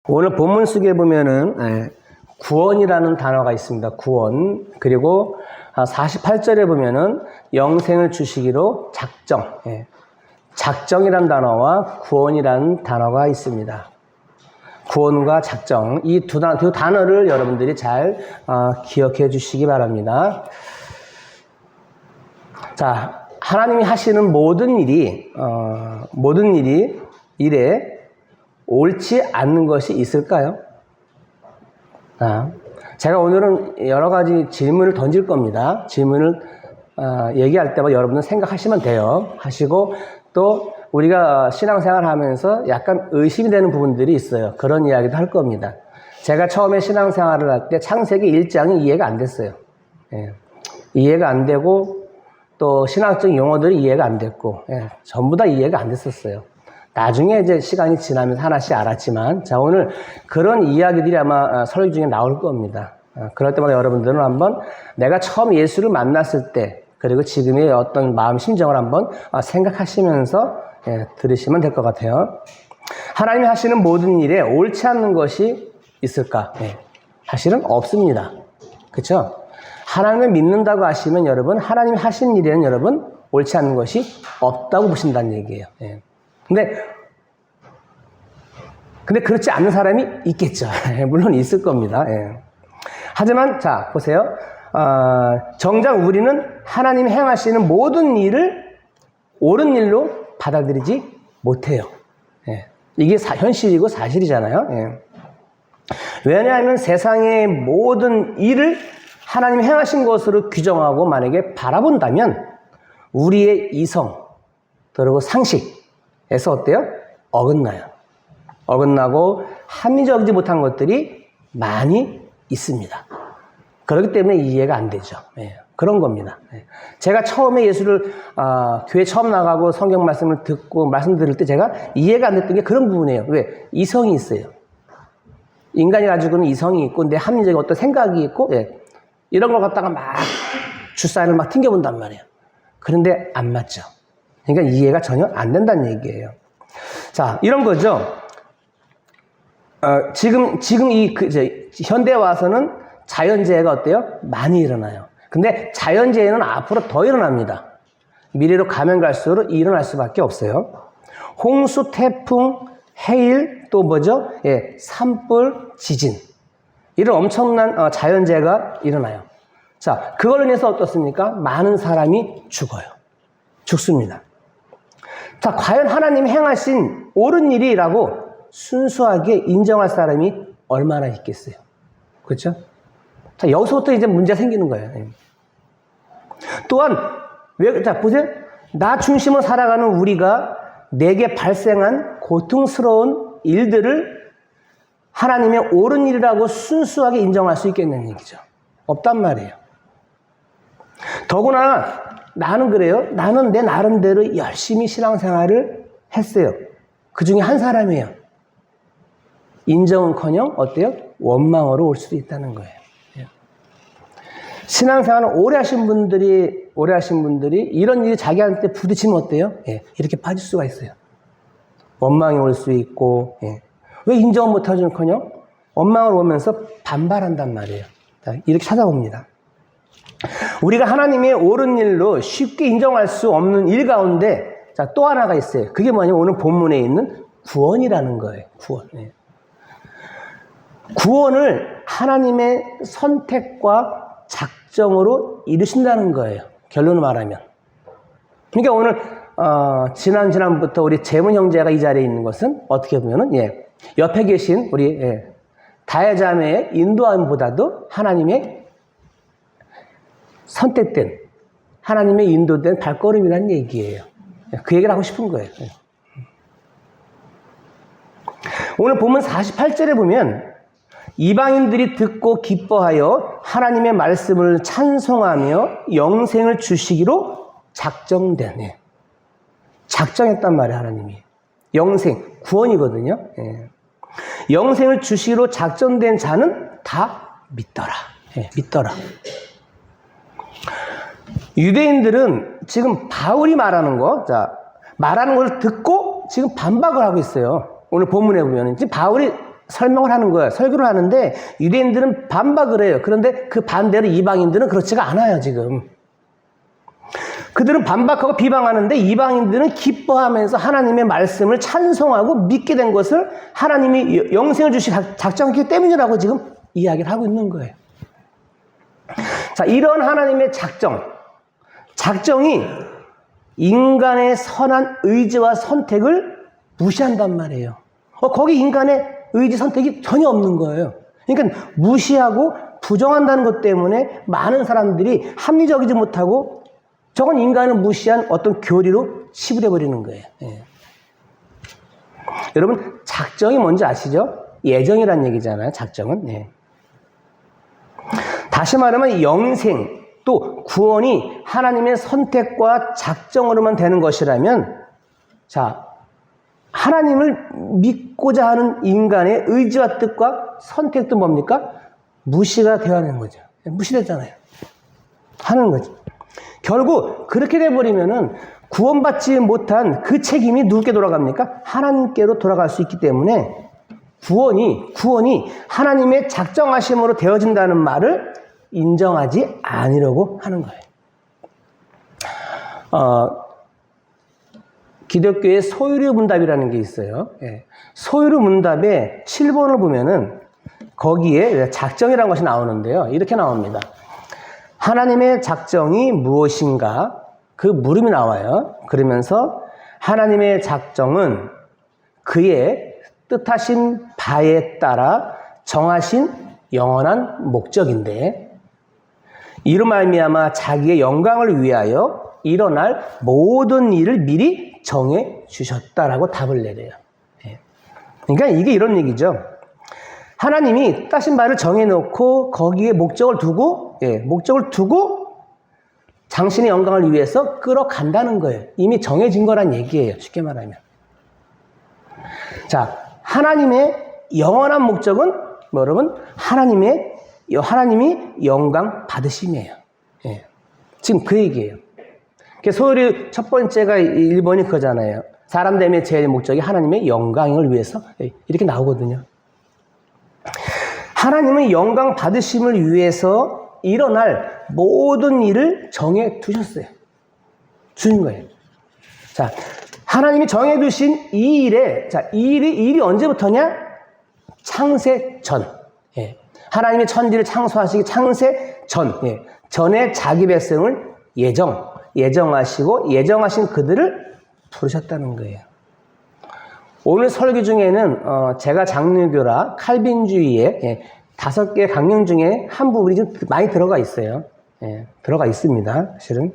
오늘 본문 속에 보면은 구원이라는 단어가 있습니다. 구원. 그리고 48절에 보면은 영생을 주시기로 작정. 작정이라는 단어와 구원이라는 단어가 있습니다. 구원과 작정. 이 두 단어를 여러분들이 잘 기억해 주시기 바랍니다. 자, 하나님이 하시는 모든 일에 옳지 않는 것이 있을까요? 제가 오늘은 여러 가지 질문을 던질 겁니다. 질문을 얘기할 때마다 여러분은 생각하시면 돼요. 하시고 또 우리가 신앙생활 하면서 약간 의심이 되는 부분들이 있어요. 그런 이야기도 할 겁니다. 제가 처음에 신앙생활을 할 때 창세기 1장이 이해가 안 됐어요. 이해가 안 되고 또 신학적 용어들이 이해가 안 됐고 전부 다 이해가 안 됐었어요. 나중에 이제 시간이 지나면서 하나씩 알았지만, 자, 오늘 그런 이야기들이 아마 설교 중에 나올 겁니다. 그럴 때마다 여러분들은 한번 내가 처음 예수를 만났을 때, 그리고 지금의 어떤 마음 심정을 한번 생각하시면서 들으시면 될 것 같아요. 하나님이 하시는 모든 일에 옳지 않는 것이 있을까? 사실은 없습니다. 그렇죠? 하나님을 믿는다고 하시면 여러분, 하나님이 하신 일에는 여러분 옳지 않는 것이 없다고 보신다는 얘기예요. 근데 그렇지 않는 사람이 있겠죠. 물론 있을 겁니다. 하지만 자 보세요. 정작 우리는 하나님이 행하시는 모든 일을 옳은 일로 받아들이지 못해요. 이게 현실이고 사실이잖아요. 왜냐하면 세상의 모든 일을 하나님이 행하신 것으로 규정하고 만약에 바라본다면 우리의 이성 그리고 상식에서 어때요? 어긋나고 합리적이지 못한 것들이 많이 있습니다. 그렇기 때문에 이해가 안 되죠. 그런 겁니다. 제가 처음에 예수를 교회 처음 나가고 성경 말씀을 듣고 말씀 들을 때 제가 이해가 안 됐던 게 그런 부분이에요. 왜? 이성이 있어요. 인간이 가지고는 이성이 있고 내 합리적인 어떤 생각이 있고 이런 걸 갖다가 막 주사를 막 튕겨본단 말이에요. 그런데 안 맞죠. 그러니까 이해가 전혀 안 된다는 얘기예요. 자, 이런 거죠. 지금 현대에 와서는 자연재해가 어때요? 많이 일어나요. 근데 자연재해는 앞으로 더 일어납니다. 미래로 가면 갈수록 일어날 수밖에 없어요. 홍수, 태풍, 해일, 또 뭐죠? 산불, 지진. 이런 엄청난 자연재해가 일어나요. 자, 그걸로 인해서 어떻습니까? 많은 사람이 죽습니다. 자, 과연 하나님이 행하신 옳은 일이라고 순수하게 인정할 사람이 얼마나 있겠어요? 그렇죠? 자, 여기서부터 이제 문제가 생기는 거예요. 또한, 자, 보세요. 나 중심으로 살아가는 우리가 내게 발생한 고통스러운 일들을 하나님의 옳은 일이라고 순수하게 인정할 수 있겠냐는 얘기죠. 없단 말이에요. 더구나, 나는 그래요. 나는 내 나름대로 열심히 신앙생활을 했어요. 그 중에 한 사람이에요. 인정은커녕 어때요? 원망으로 올 수도 있다는 거예요. 신앙생활을 오래 하신 분들이 이런 일이 자기한테 부딪히면 어때요? 이렇게 빠질 수가 있어요. 원망이 올 수 있고, 왜 인정을 못 하는커녕 원망을 오면서 반발한단 말이에요. 자, 이렇게 찾아봅니다. 우리가 하나님의 옳은 일로 쉽게 인정할 수 없는 일 가운데 자, 또 하나가 있어요. 그게 뭐냐면 오늘 본문에 있는 구원이라는 거예요. 구원을 하나님의 선택과 작정으로 이루신다는 거예요. 결론을 말하면. 그러니까 오늘 지난부터 우리 재문 형제가 이 자리에 있는 것은 어떻게 보면은 옆에 계신 우리 다혜자매의 인도함보다도 하나님의 선택된 하나님의 인도된 발걸음이라는 얘기예요. 그 얘기를 하고 싶은 거예요. 오늘 본문 48절에 보면 이방인들이 듣고 기뻐하여 하나님의 말씀을 찬송하며 영생을 주시기로 작정된 작정했단 말이에요. 하나님이 영생, 구원이거든요. 영생을 주시기로 작정된 자는 다 믿더라. 믿더라. 유대인들은 지금 바울이 말하는 걸 듣고 지금 반박을 하고 있어요. 오늘 본문에 보면 지금 바울이 설명을 하는 거예요. 설교를 하는데 유대인들은 반박을 해요. 그런데 그 반대로 이방인들은 그렇지가 않아요, 지금. 그들은 반박하고 비방하는데 이방인들은 기뻐하면서 하나님의 말씀을 찬송하고 믿게 된 것을 하나님이 영생을 주시 작정했기 때문이라고 지금 이야기를 하고 있는 거예요. 자, 이런 하나님의 작정이 인간의 선한 의지와 선택을 무시한단 말이에요. 거기 인간의 의지 선택이 전혀 없는 거예요. 그러니까 무시하고 부정한다는 것 때문에 많은 사람들이 합리적이지 못하고 저건 인간을 무시한 어떤 교리로 치부돼 버리는 거예요. 예. 여러분, 작정이 뭔지 아시죠? 예정이란 얘기잖아요, 작정은. 예. 다시 말하면 영생 또 구원이 하나님의 선택과 작정으로만 되는 것이라면, 자, 하나님을 믿고자 하는 인간의 의지와 뜻과 선택도 뭡니까? 무시가 되어야 하는 거죠. 무시됐잖아요. 하는 거죠. 결국 그렇게 돼버리면은 구원받지 못한 그 책임이 누구께 돌아갑니까? 하나님께로 돌아갈 수 있기 때문에 구원이 하나님의 작정하심으로 되어진다는 말을 인정하지 않으려고 하는 거예요. 기독교의 소유류 문답이라는 게 있어요. 예. 소유류 문답의 7번을 보면은 거기에 작정이라는 것이 나오는데요. 이렇게 나옵니다. 하나님의 작정이 무엇인가? 그 물음이 나와요. 그러면서 하나님의 작정은 그의 뜻하신 바에 따라 정하신 영원한 목적인데 이로 말미암아 자기의 영광을 위하여 일어날 모든 일을 미리 정해 주셨다라고 답을 내려요. 그러니까 이게 이런 얘기죠. 하나님이 뜻하신 바를 정해놓고 거기에 목적을 두고 당신의 영광을 위해서 끌어간다는 거예요. 이미 정해진 거란 얘기예요. 쉽게 말하면. 자, 하나님의 영원한 목적은 여러분 하나님이 영광 받으심이에요. 예. 지금 그 얘기예요. 소유류 첫 번째가 1번이 그거잖아요. 사람 되면 제일 목적이 하나님의 영광을 위해서 이렇게 나오거든요. 하나님은 영광 받으심을 위해서 일어날 모든 일을 정해 두셨어요. 주신 거예요. 자, 하나님이 정해 두신 이 일이 언제부터냐? 창세 전. 예. 하나님이 천지를 창조하시기 창세 전. 예. 전에 자기 백성을 예정하시고 예정하신 그들을 부르셨다는 거예요. 오늘 설교 중에는 제가 장르교라 칼빈주의의 5개 강령 중에 한 부분이 좀 많이 들어가 있어요. 예, 들어가 있습니다. 사실은.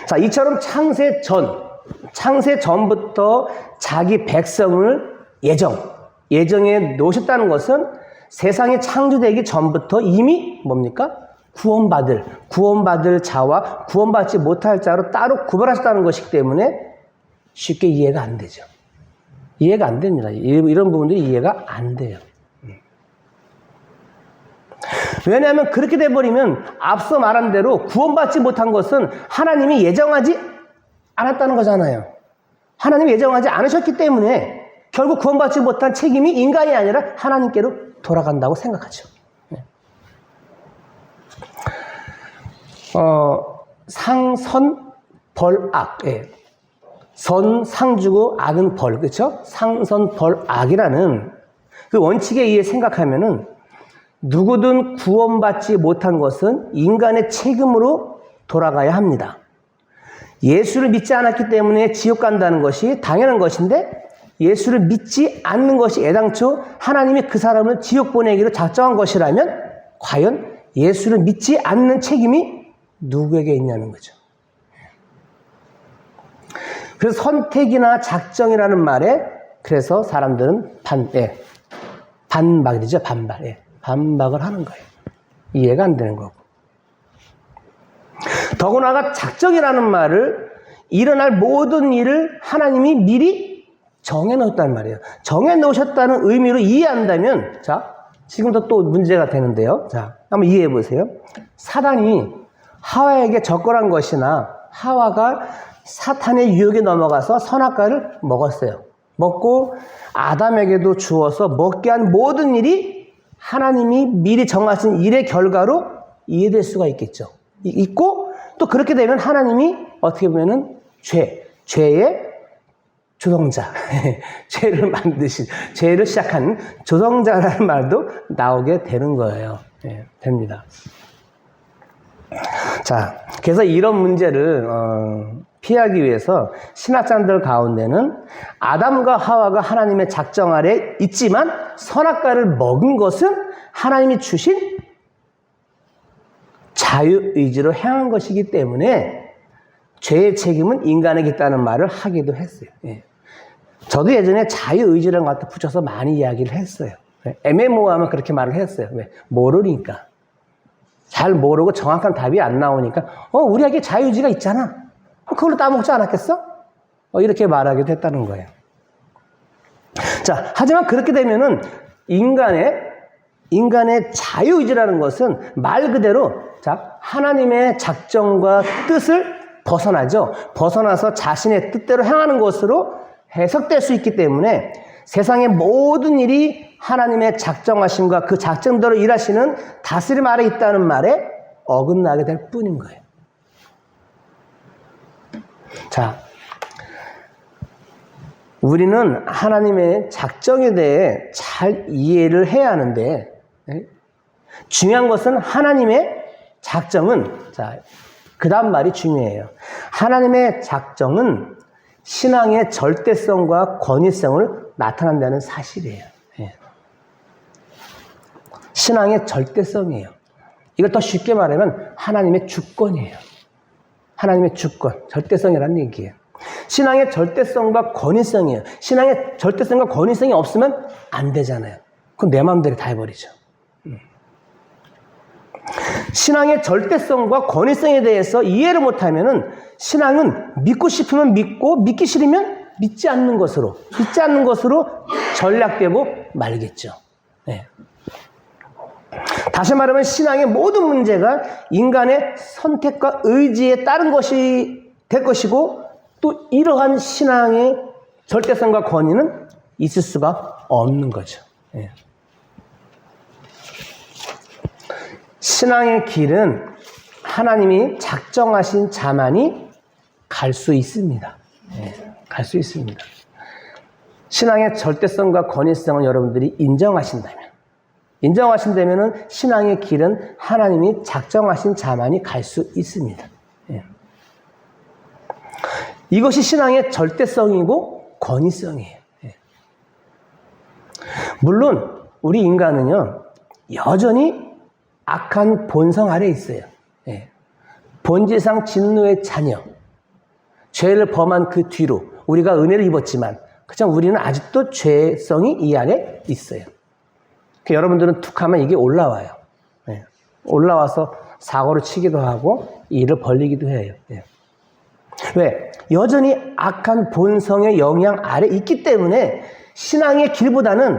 자, 이처럼 창세 전부터 자기 백성을 예정해 놓으셨다는 것은 세상이 창조되기 전부터 이미 뭡니까? 구원받을 자와 구원받지 못할 자로 따로 구별하셨다는 것이기 때문에 쉽게 이해가 안 되죠. 이해가 안 됩니다. 이런 부분들이 이해가 안 돼요. 왜냐하면 그렇게 돼버리면 앞서 말한 대로 구원받지 못한 것은 하나님이 예정하지 않았다는 거잖아요. 하나님이 예정하지 않으셨기 때문에 결국 구원받지 못한 책임이 인간이 아니라 하나님께로 돌아간다고 생각하죠. 상선 벌악. 예. 선 상주고 악은 벌. 그렇죠? 상선 벌악이라는 그 원칙에 의해 생각하면은 누구든 구원받지 못한 것은 인간의 책임으로 돌아가야 합니다. 예수를 믿지 않았기 때문에 지옥 간다는 것이 당연한 것인데 예수를 믿지 않는 것이 애당초 하나님이 그 사람을 지옥 보내기로 작정한 것이라면 과연 예수를 믿지 않는 책임이 누구에게 있냐는 거죠. 그래서 선택이나 작정이라는 말에 그래서 사람들은 반박이죠. 반박을 하는 거예요. 이해가 안 되는 거고. 더구나가 작정이라는 말을 일어날 모든 일을 하나님이 미리 정해놓았다는 말이에요. 정해놓으셨다는 의미로 이해한다면 자, 지금부터 또 문제가 되는데요. 자, 한번 이해해 보세요. 사단이 하와에게 접근한 것이나 하와가 사탄의 유혹에 넘어가서 선악과를 먹었어요. 먹고 아담에게도 주어서 먹게 한 모든 일이 하나님이 미리 정하신 일의 결과로 이해될 수가 있겠죠. 있고 또 그렇게 되면 하나님이 어떻게 보면은 죄의 조성자, 죄를 만드신, 죄를 시작한 조성자라는 말도 나오게 되는 거예요. 됩니다. 자, 그래서 이런 문제를 피하기 위해서 신학자들 가운데는 아담과 하와가 하나님의 작정 아래 있지만 선악과를 먹은 것은 하나님이 주신 자유의지로 행한 것이기 때문에 죄의 책임은 인간에게 있다는 말을 하기도 했어요. 저도 예전에 자유의지라는 것 갖다 붙여서 많이 이야기를 했어요. 애매모호하면 그렇게 말을 했어요. 왜? 모르니까. 잘 모르고 정확한 답이 안 나오니까 우리에게 자유의지가 있잖아. 그걸로 따먹지 않았겠어? 이렇게 말하기도 했다는 거예요. 자, 하지만 그렇게 되면은 인간의 자유의지라는 것은 말 그대로 하나님의 작정과 뜻을 벗어나죠. 벗어나서 자신의 뜻대로 행하는 것으로 해석될 수 있기 때문에 세상의 모든 일이 하나님의 작정하심과 그 작정대로 일하시는 다스림 아래 있다는 말에 어긋나게 될 뿐인 거예요. 자, 우리는 하나님의 작정에 대해 잘 이해를 해야 하는데 중요한 것은 하나님의 작정은 그 다음 말이 중요해요. 하나님의 작정은 신앙의 절대성과 권위성을 나타낸다는 사실이에요. 신앙의 절대성이에요. 이걸 더 쉽게 말하면 하나님의 주권이에요. 하나님의 주권, 절대성이라는 얘기예요. 신앙의 절대성과 권위성이에요. 신앙의 절대성과 권위성이 없으면 안 되잖아요. 그럼 내 마음대로 다 해버리죠. 신앙의 절대성과 권위성에 대해서 이해를 못하면은 신앙은 믿고 싶으면 믿고 믿기 싫으면 믿지 않는 것으로 전락되고 말겠죠. 다시 말하면 신앙의 모든 문제가 인간의 선택과 의지에 따른 것이 될 것이고 또 이러한 신앙의 절대성과 권위는 있을 수가 없는 거죠. 신앙의 길은 하나님이 작정하신 자만이 갈 수 있습니다. 갈 수 있습니다. 신앙의 절대성과 권위성을 여러분들이 인정하신다면 신앙의 길은 하나님이 작정하신 자만이 갈 수 있습니다. 이것이 신앙의 절대성이고 권위성이에요. 물론 우리 인간은요 여전히 악한 본성 아래 있어요. 본질상 진노의 자녀, 죄를 범한 그 뒤로 우리가 은혜를 입었지만 그냥 우리는 아직도 죄성이 이 안에 있어요. 여러분들은 툭 하면 이게 올라와요. 올라와서 사고를 치기도 하고 일을 벌리기도 해요. 왜? 여전히 악한 본성의 영향 아래 있기 때문에 신앙의 길보다는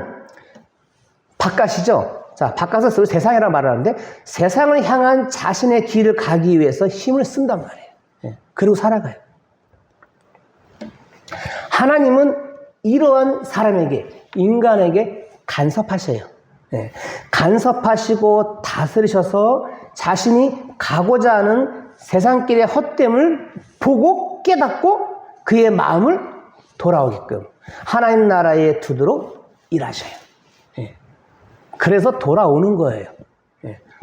바깥이죠. 자, 바깥에서 세상이라고 말하는데 세상을 향한 자신의 길을 가기 위해서 힘을 쓴단 말이에요. 그리고 살아가요. 하나님은 이러한 사람에게, 인간에게 간섭하셔요. 간섭하시고 다스리셔서 자신이 가고자 하는 세상길의 헛됨을 보고 깨닫고 그의 마음을 돌아오게끔 하나님 나라에 두도록 일하셔요. 그래서 돌아오는 거예요.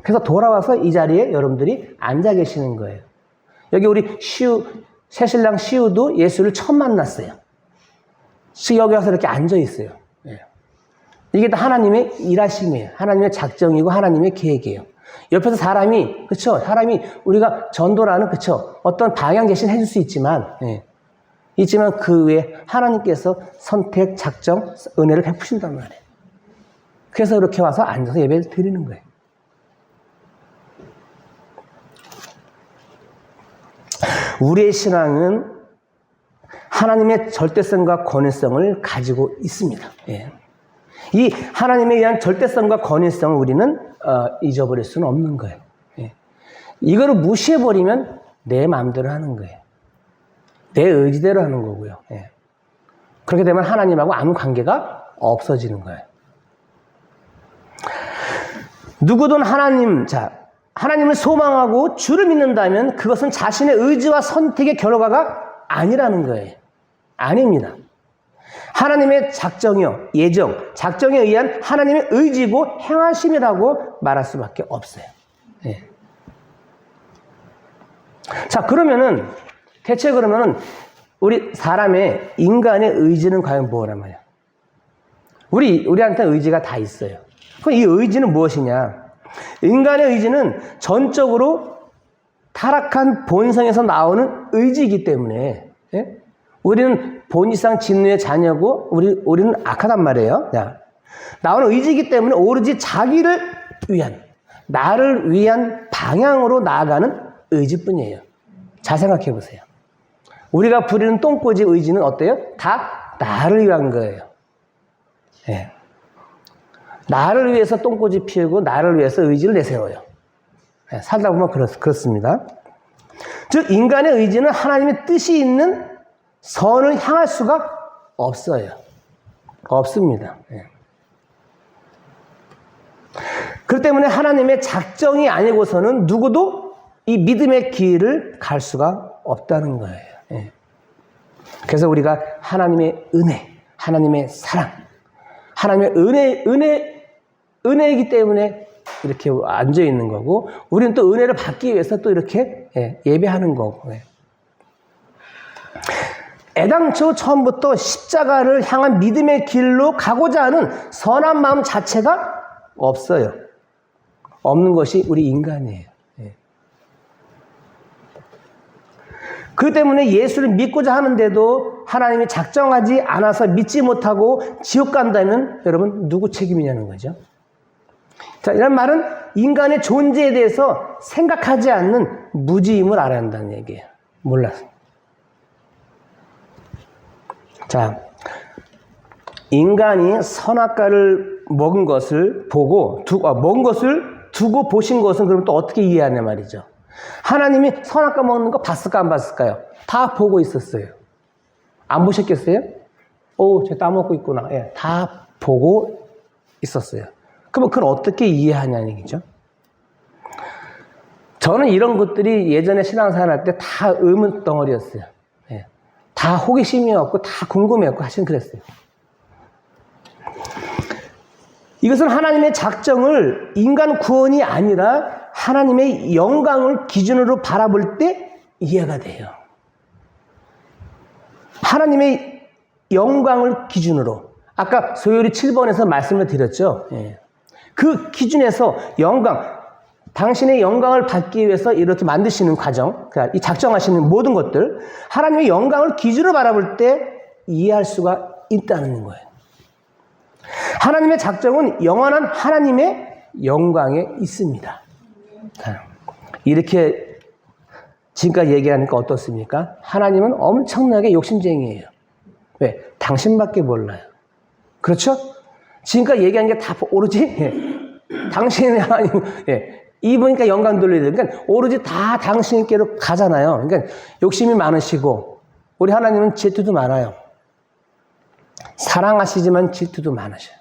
그래서 돌아와서 이 자리에 여러분들이 앉아 계시는 거예요. 여기 우리 새신랑 시우도 예수를 처음 만났어요. 여기 와서 이렇게 앉아 있어요. 이게 다 하나님의 일하심이에요. 하나님의 작정이고 하나님의 계획이에요. 옆에서 사람이 우리가 전도라는 어떤 방향 제시는 해줄 수 있지만 그 외에 하나님께서 선택, 작정, 은혜를 베푸신단 말이에요. 그래서 이렇게 와서 앉아서 예배를 드리는 거예요. 우리의 신앙은 하나님의 절대성과 권위성을 가지고 있습니다. 이 하나님에 의한 절대성과 권위성을 우리는 잊어버릴 수는 없는 거예요. 이거를 무시해버리면 내 마음대로 하는 거예요. 내 의지대로 하는 거고요. 그렇게 되면 하나님하고 아무 관계가 없어지는 거예요. 누구든 하나님을 소망하고 주를 믿는다면 그것은 자신의 의지와 선택의 결과가 아니라는 거예요. 아닙니다. 하나님의 작정이요, 예정, 작정에 의한 하나님의 의지고 행하심이라고 말할 수밖에 없어요. 예. 자, 대체 그러면은 우리 사람의 인간의 의지는 과연 뭐란 말이야? 우리한테 의지가 다 있어요. 그럼 이 의지는 무엇이냐? 인간의 의지는 전적으로 타락한 본성에서 나오는 의지이기 때문에, 예? 우리는 본이상 진노의 자녀고 우리는 악하단 말이에요. 나오는 의지이기 때문에 오로지 자기를 위한, 나를 위한 방향으로 나아가는 의지뿐이에요. 잘 생각해 보세요. 우리가 부리는 똥꼬지 의지는 어때요? 다 나를 위한 거예요. 예. 나를 위해서 똥꼬지 피우고 나를 위해서 의지를 내세워요. 예, 살다 보면 그렇습니다. 즉 인간의 의지는 하나님의 뜻이 있는 선을 향할 수가 없어요. 없습니다. 예. 그렇기 때문에 하나님의 작정이 아니고서는 누구도 이 믿음의 길을 갈 수가 없다는 거예요. 예. 그래서 우리가 하나님의 은혜, 하나님의 사랑, 하나님의 은혜이기 때문에 이렇게 앉아 있는 거고, 우리는 또 은혜를 받기 위해서 또 이렇게 예배하는 거고. 애당초 처음부터 십자가를 향한 믿음의 길로 가고자 하는 선한 마음 자체가 없어요. 없는 것이 우리 인간이에요. 그 때문에 예수를 믿고자 하는데도 하나님이 작정하지 않아서 믿지 못하고 지옥 간다면 여러분 누구 책임이냐는 거죠. 자, 이런 말은 인간의 존재에 대해서 생각하지 않는 무지임을 알아야 한다는 얘기예요. 몰라서. 자, 인간이 선악과를 먹은 것을 먹은 것을 두고 보신 것은 그럼 또 어떻게 이해하냐 말이죠. 하나님이 선악과 먹는 거 봤을까 안 봤을까요? 다 보고 있었어요. 안 보셨겠어요? 쟤 따먹고 있구나. 예, 다 보고 있었어요. 그러면 그걸 어떻게 이해하냐는 얘기죠. 저는 이런 것들이 예전에 신앙생활 할 때 다 의문 덩어리였어요. 예, 다 호기심이었고 다 궁금해했고 하신 그랬어요. 이것은 하나님의 작정을 인간 구원이 아니라 하나님의 영광을 기준으로 바라볼 때 이해가 돼요. 하나님의 영광을 기준으로. 아까 소요리 7번에서 말씀을 드렸죠. 예. 그 기준에서 당신의 영광을 받기 위해서 이렇게 만드시는 과정, 그러니까 이 작정하시는 모든 것들, 하나님의 영광을 기준으로 바라볼 때 이해할 수가 있다는 거예요. 하나님의 작정은 영원한 하나님의 영광에 있습니다. 이렇게 지금까지 얘기하니까 어떻습니까? 하나님은 엄청나게 욕심쟁이에요. 왜? 당신밖에 몰라요. 그렇죠? 지금까지 얘기한 게 다 오로지 당신의 하나님, 입으니까 영광 돌려야 돼요. 그러니까 오로지 다 당신께로 가잖아요. 그러니까 욕심이 많으시고 우리 하나님은 질투도 많아요. 사랑하시지만 질투도 많으셔요.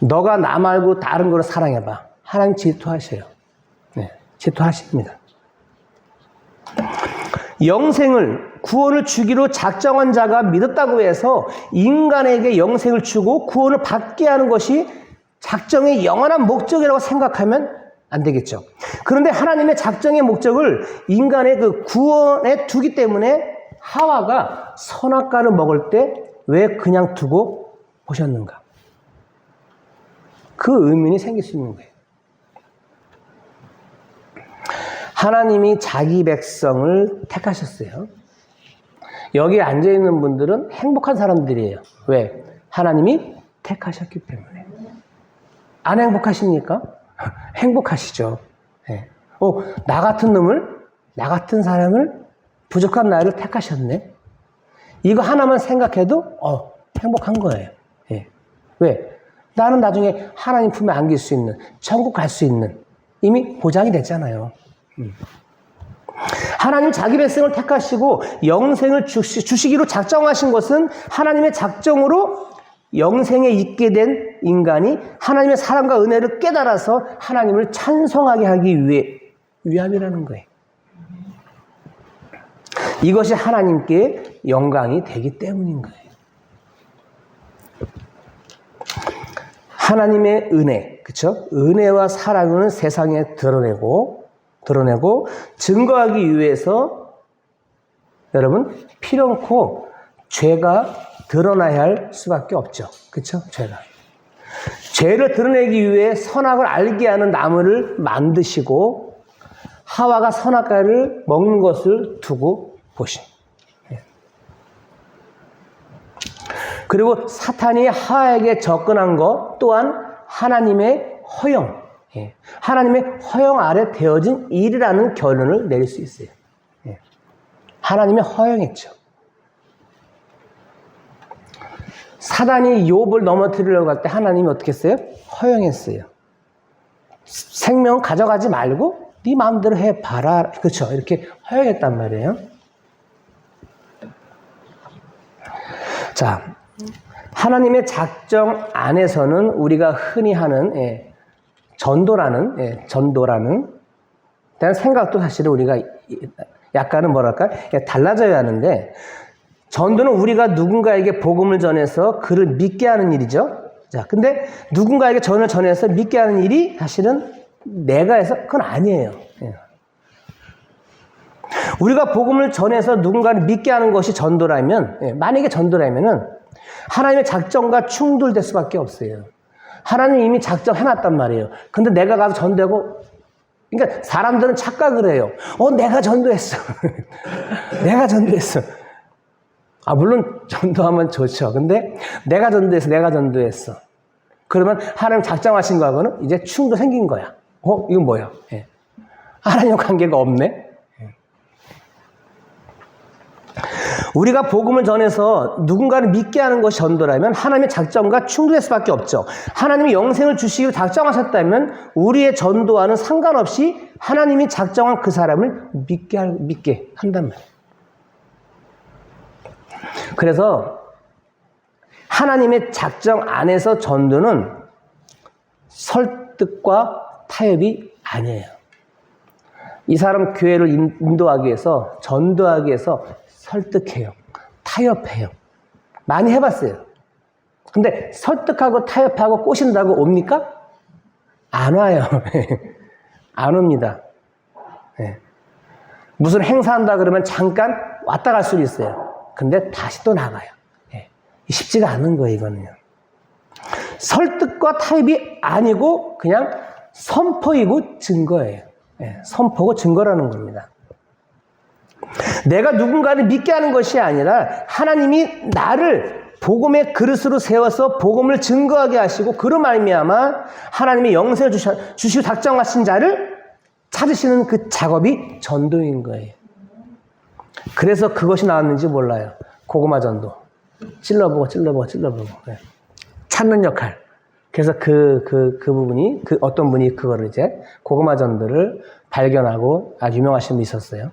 너가 나 말고 다른 거를 사랑해봐. 하나님 질투하셔요. 질투하십니다. 영생을, 구원을 주기로 작정한 자가 믿었다고 해서 인간에게 영생을 주고 구원을 받게 하는 것이 작정의 영원한 목적이라고 생각하면 안 되겠죠. 그런데 하나님의 작정의 목적을 인간의 그 구원에 두기 때문에 하와가 선악과를 먹을 때 왜 그냥 두고 보셨는가? 그 의문이 생길 수 있는 거예요. 하나님이 자기 백성을 택하셨어요. 여기 앉아있는 분들은 행복한 사람들이에요. 왜? 하나님이 택하셨기 때문에. 안 행복하십니까? 행복하시죠. 네. 나 같은 사람을, 부족한 나를 택하셨네. 이거 하나만 생각해도 행복한 거예요. 네. 왜? 나는 나중에 하나님 품에 안길 수 있는, 천국 갈 수 있는 이미 보장이 됐잖아요. 하나님 자기 백성을 택하시고 영생을 주시기로 작정하신 것은 하나님의 작정으로 영생에 있게 된 인간이 하나님의 사랑과 은혜를 깨달아서 하나님을 찬송하게 하기 위함이라는 거예요. 이것이 하나님께 영광이 되기 때문인 거예요. 하나님의 은혜, 그렇죠? 은혜와 사랑을 세상에 드러내고 증거하기 위해서 여러분 필연코 죄가 드러나야 할 수밖에 없죠. 그렇죠? 죄를 드러내기 위해 선악을 알게 하는 나무를 만드시고 하와가 선악과를 먹는 것을 두고 보신. 그리고 사탄이 하와에게 접근한 것 또한 하나님의 허용, 하나님의 허용 아래 되어진 일이라는 결론을 내릴 수 있어요. 하나님의 허용했죠. 사단이 욥을 넘어뜨리려고 할 때 하나님이 어떻게 했어요? 허용했어요. 생명 가져가지 말고 네 마음대로 해봐라. 그렇죠? 이렇게 허용했단 말이에요. 자, 하나님의 작정 안에서는 우리가 흔히 하는 전도라는 대한 생각도 사실은 우리가 약간은 뭐랄까 달라져야 하는데, 전도는 우리가 누군가에게 복음을 전해서 그를 믿게 하는 일이죠. 자, 근데 누군가에게 전을 전해서 믿게 하는 일이 사실은 내가 해서 그건 아니에요. 우리가 복음을 전해서 누군가를 믿게 하는 것이 전도라면, 만약에 전도라면은 하나님의 작정과 충돌될 수밖에 없어요. 하나님이 이미 작정해놨단 말이에요. 근데 내가 가서 전도하고, 그러니까 사람들은 착각을 해요. 내가 전도했어. 내가 전도했어. 물론 전도하면 좋죠. 근데 내가 전도했어. 그러면 하나님 작정하신 거하고는 이제 충돌 생긴 거야. 이건 뭐야? 하나님과 관계가 없네? 우리가 복음을 전해서 누군가를 믿게 하는 것이 전도라면 하나님의 작정과 충돌할 수밖에 없죠. 하나님이 영생을 주시기로 작정하셨다면 우리의 전도와는 상관없이 하나님이 작정한 그 사람을 믿게 한단 말이에요. 그래서 하나님의 작정 안에서 전도는 설득과 타협이 아니에요. 이 사람 교회를 인도하기 위해서, 전도하기 위해서 설득해요. 타협해요. 많이 해봤어요. 근데 설득하고 타협하고 꼬신다고 옵니까? 안 와요. 안 옵니다. 무슨 행사한다 그러면 잠깐 왔다 갈 수도 있어요. 근데 다시 또 나가요. 쉽지가 않은 거예요, 이거는요. 설득과 타협이 아니고 그냥 선포이고 증거예요. 선포고 증거라는 겁니다. 내가 누군가를 믿게 하는 것이 아니라 하나님이 나를 복음의 그릇으로 세워서 복음을 증거하게 하시고 그로 말미암아 하나님의 영생을 주시고 작정하신 자를 찾으시는 그 작업이 전도인 거예요. 그래서 그것이 나왔는지 몰라요. 고구마 전도. 찔러보고 찾는 역할. 그래서 그 부분이, 어떤 분이 그거를 이제 고구마 전도를 발견하고 아주 유명하신 분이 있었어요.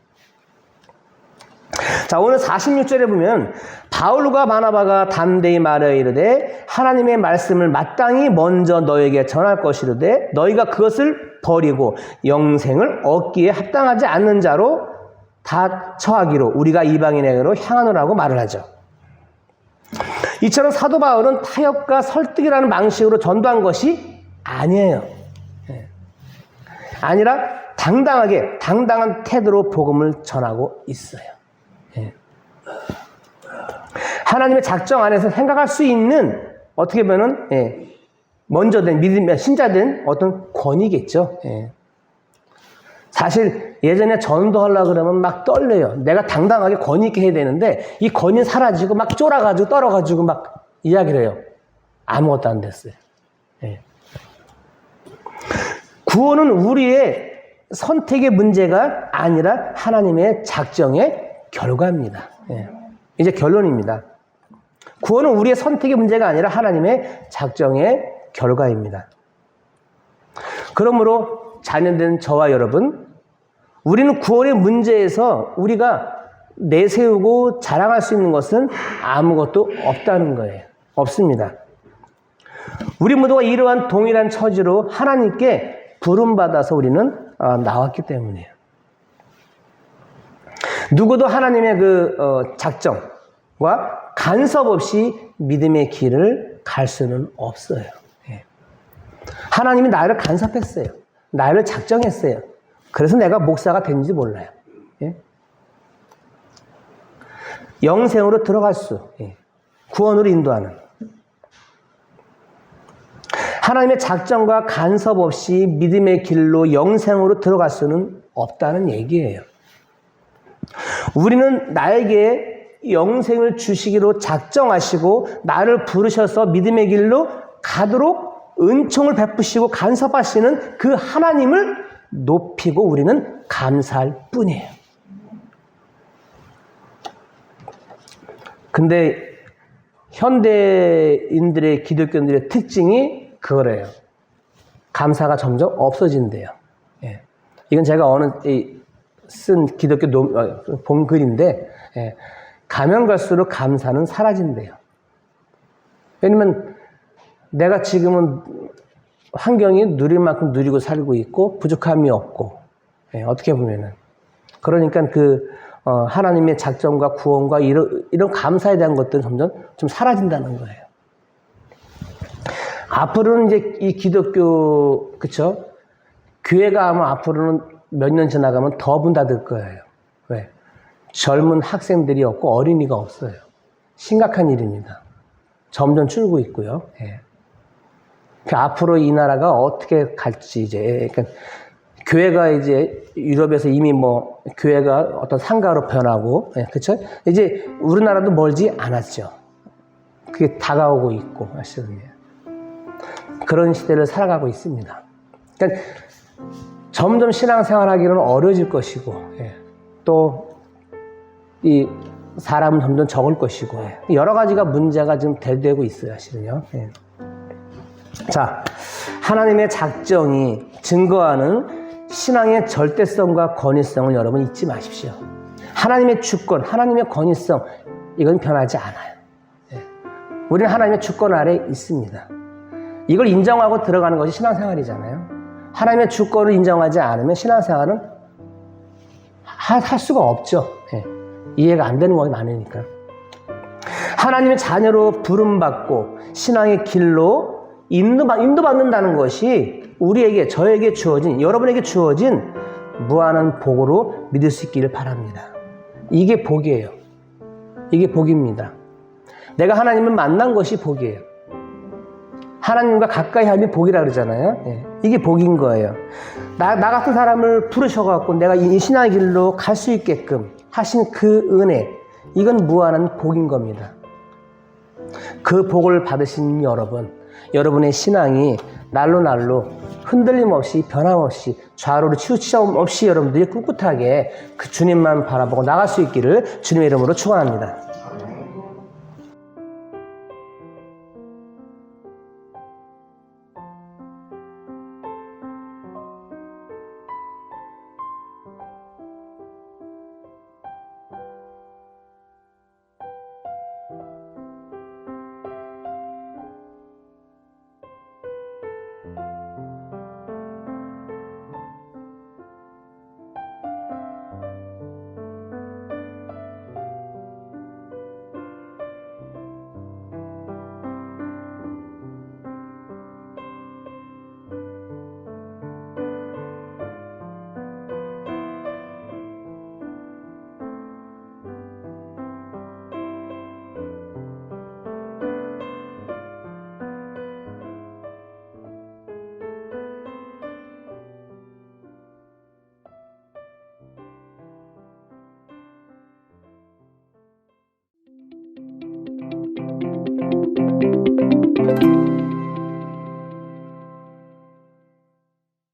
자, 오늘 46절에 보면 바울과 바나바가 담대히 말하여 이르되 하나님의 말씀을 마땅히 먼저 너에게 전할 것이르되 너희가 그것을 버리고 영생을 얻기에 합당하지 않는 자로 다 처하기로 우리가 이방인에게로 향하노라고 말을 하죠. 이처럼 사도 바울은 타협과 설득이라는 방식으로 전도한 것이 아니에요. 아니라 당당한 태도로 복음을 전하고 있어요. 하나님의 작정 안에서 생각할 수 있는, 어떻게 보면 먼저 된 믿음의 신자된 어떤 권위겠죠. 사실 예전에 전도하려고 그러면 막 떨려요. 내가 당당하게 권위 있게 해야 되는데 이 권위 사라지고 막 쫄아가지고 떨어가지고 막 이야기를 해요. 아무것도 안 됐어요. 구원은 우리의 선택의 문제가 아니라 하나님의 작정의 결과입니다. 이제 결론입니다. 구원은 우리의 선택의 문제가 아니라 하나님의 작정의 결과입니다. 그러므로 자녀된 저와 여러분, 우리는 구원의 문제에서 우리가 내세우고 자랑할 수 있는 것은 아무것도 없다는 거예요. 없습니다. 우리 모두가 이러한 동일한 처지로 하나님께 부름받아서 우리는 나왔기 때문이에요. 누구도 하나님의 작정과 간섭 없이 믿음의 길을 갈 수는 없어요. 하나님이 나를 간섭했어요. 나를 작정했어요. 그래서 내가 목사가 됐는지 몰라요. 영생으로 들어갈 수, 구원으로 인도하는. 하나님의 작정과 간섭 없이 믿음의 길로 영생으로 들어갈 수는 없다는 얘기예요. 우리는 나에게 영생을 주시기로 작정하시고 나를 부르셔서 믿음의 길로 가도록 은총을 베푸시고 간섭하시는 그 하나님을 높이고 우리는 감사할 뿐이에요. 근데 현대인들의 기독교인들의 특징이 그거래요. 감사가 점점 없어진대요. 이건 제가 쓴 기독교 본 글인데, 가면 갈수록 감사는 사라진대요. 왜냐면 내가 지금은 환경이 누릴 만큼 누리고 살고 있고 부족함이 없고, 어떻게 보면은 그러니까 하나님의 작정과 구원과 이런 감사에 대한 것들은 점점 좀 사라진다는 거예요. 앞으로는 이제 이 기독교, 그쵸? 교회가 아마 앞으로는 몇 년 지나가면 더 문 닫을 거예요. 왜? 젊은 학생들이 없고 어린이가 없어요. 심각한 일입니다. 점점 줄고 있고요. 앞으로 이 나라가 어떻게 갈지 이제, 그러니까 교회가 이제 유럽에서 이미 교회가 어떤 상가로 변하고, 그쵸? 이제 우리나라도 멀지 않았죠. 그게 다가오고 있고, 사실은. 그런 시대를 살아가고 있습니다. 그러니까 점점 신앙생활하기는 어려워질 것이고, 또 이 사람은 점점 적을 것이고, 여러 가지가 문제가 지금 대두되고 있어요, 사실은요. 자, 하나님의 작정이 증거하는 신앙의 절대성과 권위성을 여러분 잊지 마십시오. 하나님의 주권, 하나님의 권위성, 이건 변하지 않아요. 우리는 하나님의 주권 아래 있습니다. 이걸 인정하고 들어가는 것이 신앙생활이잖아요. 하나님의 주권을 인정하지 않으면 신앙생활은 할 수가 없죠. 이해가 안 되는 것이 많으니까. 하나님의 자녀로 부름받고 신앙의 길로 인도받는다는 것이 우리에게, 저에게 주어진, 여러분에게 주어진 무한한 복으로 믿을 수 있기를 바랍니다. 이게 복이에요. 이게 복입니다. 내가 하나님을 만난 것이 복이에요. 하나님과 가까이 하면 복이라 그러잖아요. 이게 복인 거예요. 나 같은 사람을 부르셔갖고 내가 이 신앙의 길로 갈 수 있게끔 하신 그 은혜, 이건 무한한 복인 겁니다. 그 복을 받으신 여러분의 신앙이 날로 흔들림 없이 변함없이 좌우로 치우침 없이 여러분들이 꿋꿋하게 그 주님만 바라보고 나갈 수 있기를 주님의 이름으로 축원합니다.